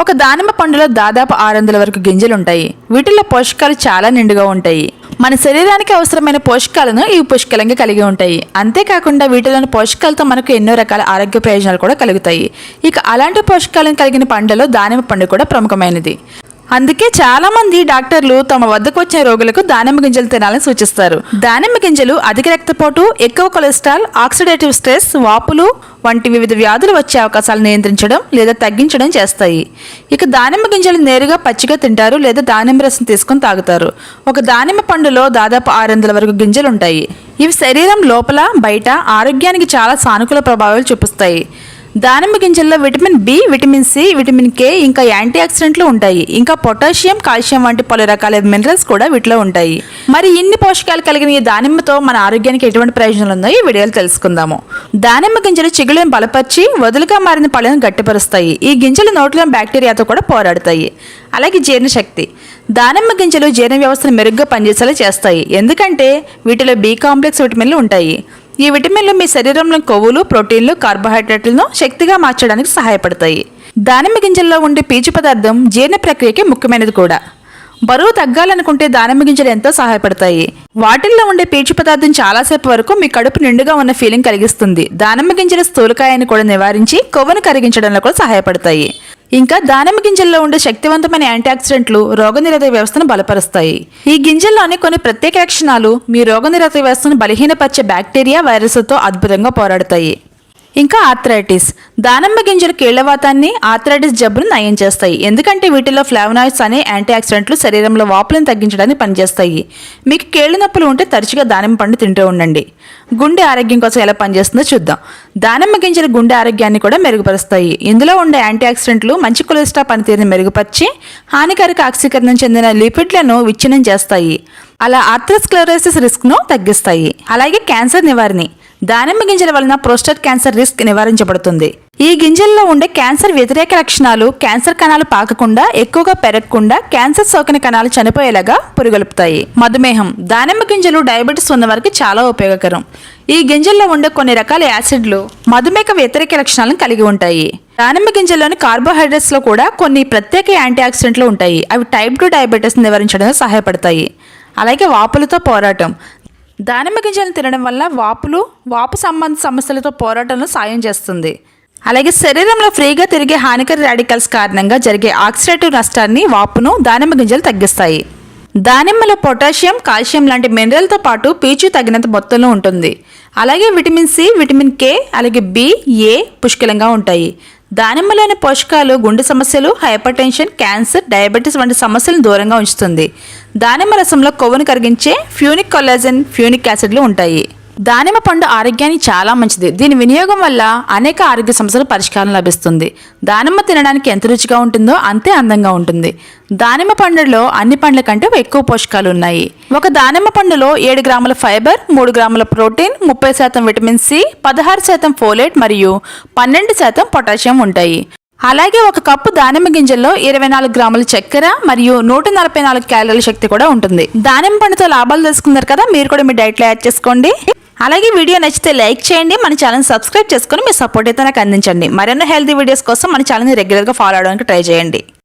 ఒక దానిమ్మ పండులో దాదాపు 600 వరకు గింజలు ఉంటాయి. వీటిల్లో పోషకాలు చాలా నిండుగా ఉంటాయి. మన శరీరానికి అవసరమైన పోషకాలను ఇవి పుష్కలంగా కలిగి ఉంటాయి. అంతేకాకుండా వీటిలోని పోషకాలతో మనకు ఎన్నో రకాల ఆరోగ్య ప్రయోజనాలు కూడా కలుగుతాయి. ఇక అలాంటి పోషకాలను కలిగిన పండులో దానిమ్మ పండు కూడా ప్రముఖమైనది. అందుకే చాలా మంది డాక్టర్లు తమ వద్దకు వచ్చిన రోగులకు దానిమ్మ గింజలు తినాలని సూచిస్తారు. దానిమ్మ గింజలు అధిక రక్తపోటు, ఎక్కువ కొలెస్ట్రాల్, ఆక్సిడేటివ్ స్ట్రెస్, వాపులు వంటి వివిధ వ్యాధులు వచ్చే అవకాశాలు నియంత్రించడం లేదా తగ్గించడం చేస్తాయి. ఇక దానిమ్మ గింజలు నేరుగా పచ్చిగా తింటారు లేదా దానిమ్మ రసం తీసుకుని తాగుతారు. ఒక దానిమ్మ పండులో దాదాపు 600 వరకు గింజలు ఉంటాయి. ఇవి శరీరం లోపల బయట ఆరోగ్యానికి చాలా సానుకూల ప్రభావాలు చూపిస్తాయి. దానిమ్మ గింజల్లో vitamin B, vitamin C, vitamin K ఇంకా యాంటీ ఆక్సిడెంట్లు ఉంటాయి. ఇంకా పొటాషియం, కాల్షియం వంటి పలు రకాల మినరల్స్ కూడా వీటిలో ఉంటాయి. మరి ఇన్ని పోషకాలు కలిగిన ఈ దానిమ్మతో మన ఆరోగ్యానికి ఎటువంటి ప్రయోజనాలు ఉన్నాయో ఈ వీడియోలో తెలుసుకుందాము. దానిమ్మ గింజలు చిగుళ్ళను బలపరిచి వదులుగా మారిన పళ్ళను గట్టిపరుస్తాయి. ఈ గింజలు నోట్లో బ్యాక్టీరియాతో కూడా పోరాడతాయి. అలాగే జీర్ణశక్తి. దానిమ్మ గింజలు జీర్ణ వ్యవస్థను మెరుగ్గా పనిచేసేలా చేస్తాయి. ఎందుకంటే వీటిలో బి కాంప్లెక్స్ విటమిన్లు ఉంటాయి. ఈ విటమిన్లు మీ శరీరంలో కొవ్వులు, ప్రోటీన్లు, కార్బోహైడ్రేట్లను శక్తిగా మార్చడానికి సహాయపడతాయి. దానిమ్మ గింజల్లో ఉండే పీచు పదార్థం జీర్ణ ప్రక్రియకి ముఖ్యమైనది కూడా. బరువు తగ్గాలనుకుంటే దానిమ్మ గింజలు ఎంతో సహాయపడతాయి. వాటిల్లో ఉండే పీచు పదార్థం చాలాసేపు వరకు మీ కడుపు నిండుగా ఉన్న ఫీలింగ్ కలిగిస్తుంది. దానిమ్మ గింజల స్థూలకాయాన్ని కూడా నివారించి కొవ్వును కరిగించడంలో కూడా సహాయపడతాయి. ఇంకా దానిమ్మ గింజల్లో ఉండే శక్తివంతమైన యాంటీఆక్సిడెంట్లు రోగనిరోధక వ్యవస్థను బలపరుస్తాయి. ఈ గింజల్లోని కొన్ని ప్రత్యేక లక్షణాలు మీ రోగనిరోధక వ్యవస్థను బలహీనపరిచే బ్యాక్టీరియా, వైరస్లతో అద్భుతంగా పోరాడతాయి. ఇంకా ఆర్థరైటిస్. దానిమ్మ గింజలు కీళ్లవాతాన్ని, ఆర్థరైటిస్ జబ్బును నయం చేస్తాయి. ఎందుకంటే వీటిలో ఫ్లావనాయిడ్స్ అనే యాంటీ ఆక్సిడెంట్లు శరీరంలో వాపులను తగ్గించడానికి పనిచేస్తాయి. మీకు కీళ్ల నొప్పులు ఉంటే తరచుగా దానిమ్మ పండు తింటూ ఉండండి. గుండె ఆరోగ్యం కోసం ఎలా పనిచేస్తుందో చూద్దాం. దానిమ్మ గింజలు గుండె ఆరోగ్యాన్ని కూడా మెరుగుపరుస్తాయి. ఇందులో ఉండే యాంటీ ఆక్సిడెంట్లు మంచి కొలెస్ట్రాల్ పనితీరుని మెరుగుపరిచి హానికారక ఆక్సీకరణం చెందిన లిపిడ్లను విచ్ఛిన్నం చేస్తాయి. అలా ఆర్థరోస్క్లెరోసిస్ రిస్క్ను తగ్గిస్తాయి. అలాగే క్యాన్సర్ నివారణ. దానిమ్మ గింజల వలన ప్రోస్టేట్ క్యాన్సర్ రిస్క్ నివారించబడుతుంది. ఈ గింజల్లో ఉండే క్యాన్సర్ వ్యతిరేక లక్షణాలు క్యాన్సర్ కణాలు పాకకుండా, ఎక్కువగా పెరగకుండా, క్యాన్సర్ సోకిన కణాలు చనిపోయేలాగా పురుగొల్పుతాయి. మధుమేహం. దానిమ్మ గింజలు డయాబెటీస్ ఉన్న వారికి చాలా ఉపయోగకరం. ఈ గింజల్లో ఉండే కొన్ని రకాల యాసిడ్లు మధుమేహ వ్యతిరేక లక్షణాలను కలిగి ఉంటాయి. దానిమ్మ గింజల్లోని కార్బోహైడ్రేట్స్ లో కూడా కొన్ని ప్రత్యేక యాంటీ ఆక్సిడెంట్లు ఉంటాయి. అవి టైప్ 2 డయాబెటీస్ నివారించడంలో సహాయపడతాయి. అలాగే వాపులతో పోరాటం. దానిమ్మ గింజలను తినడం వల్ల వాపు సంబంధ సమస్యలతో పోరాటంలో సాయం చేస్తుంది. అలాగే శరీరంలో ఫ్రీగా తిరిగే హానికర రాడికల్స్ కారణంగా జరిగే ఆక్సిడేటివ్ నష్టాన్ని, వాపును దానిమ్మ గింజలు తగ్గిస్తాయి. దానిమ్మలో పొటాషియం, కాల్షియం లాంటి మినరల్తో పాటు పీచు తగినంత మొత్తంలో ఉంటుంది. అలాగే విటమిన్ సి, విటమిన్ కే, అలాగే బి, ఏ పుష్కలంగా ఉంటాయి. దానిమ్మలోని పోషకాలు గుండె సమస్యలు, హైపర్ టెన్షన్, క్యాన్సర్, డయాబెటీస్ వంటి సమస్యలను దూరంగా ఉంచుతుంది. దానిమ్మ రసంలో కొవ్వును కరిగించే ఫ్యూనిక్ కొల్లాజెన్, ఫ్యూనిక్ యాసిడ్లు ఉంటాయి. దానిమ్మ పండు ఆరోగ్యానికి చాలా మంచిది. దీని వినియోగం వల్ల అనేక ఆరోగ్య సమస్యలు పరిష్కారం లభిస్తుంది. దానిమ్మ తినడానికి ఎంత రుచిగా ఉంటుందో అంతే అందంగా ఉంటుంది. దానిమ్మ పండులో అన్ని పండ్ల కంటే ఎక్కువ పోషకాలు ఉన్నాయి. ఒక దానిమ్మ పండులో 7 గ్రాముల ఫైబర్, 3 గ్రాముల ప్రోటీన్, 30% విటమిన్ సి, 16% ఫోలేట్ మరియు 12% పొటాషియం ఉంటాయి. అలాగే ఒక కప్పు దానిమ్మ గింజల్లో 24 గ్రాముల చక్కెర మరియు 144 క్యాలరీల శక్తి కూడా ఉంటుంది. దానిమ్మ పండుతో లాభాలు తెలుసుకున్నారు కదా, మీరు కూడా మీ డైట్లో యాడ్ చేసుకోండి. అలాగే వీడియో నచ్చితే లైక్ చేయండి. మన ఛానల్ సబ్స్క్రైబ్ చేసుకొని మీ సపోర్ట్ అయితే నాకు అందించండి. మరెన్నో హెల్తీ వీడియోస్ కోసం మన ఛానల్ని రెగ్యులర్గా ఫాలో అవడానికి ట్రై చేయండి.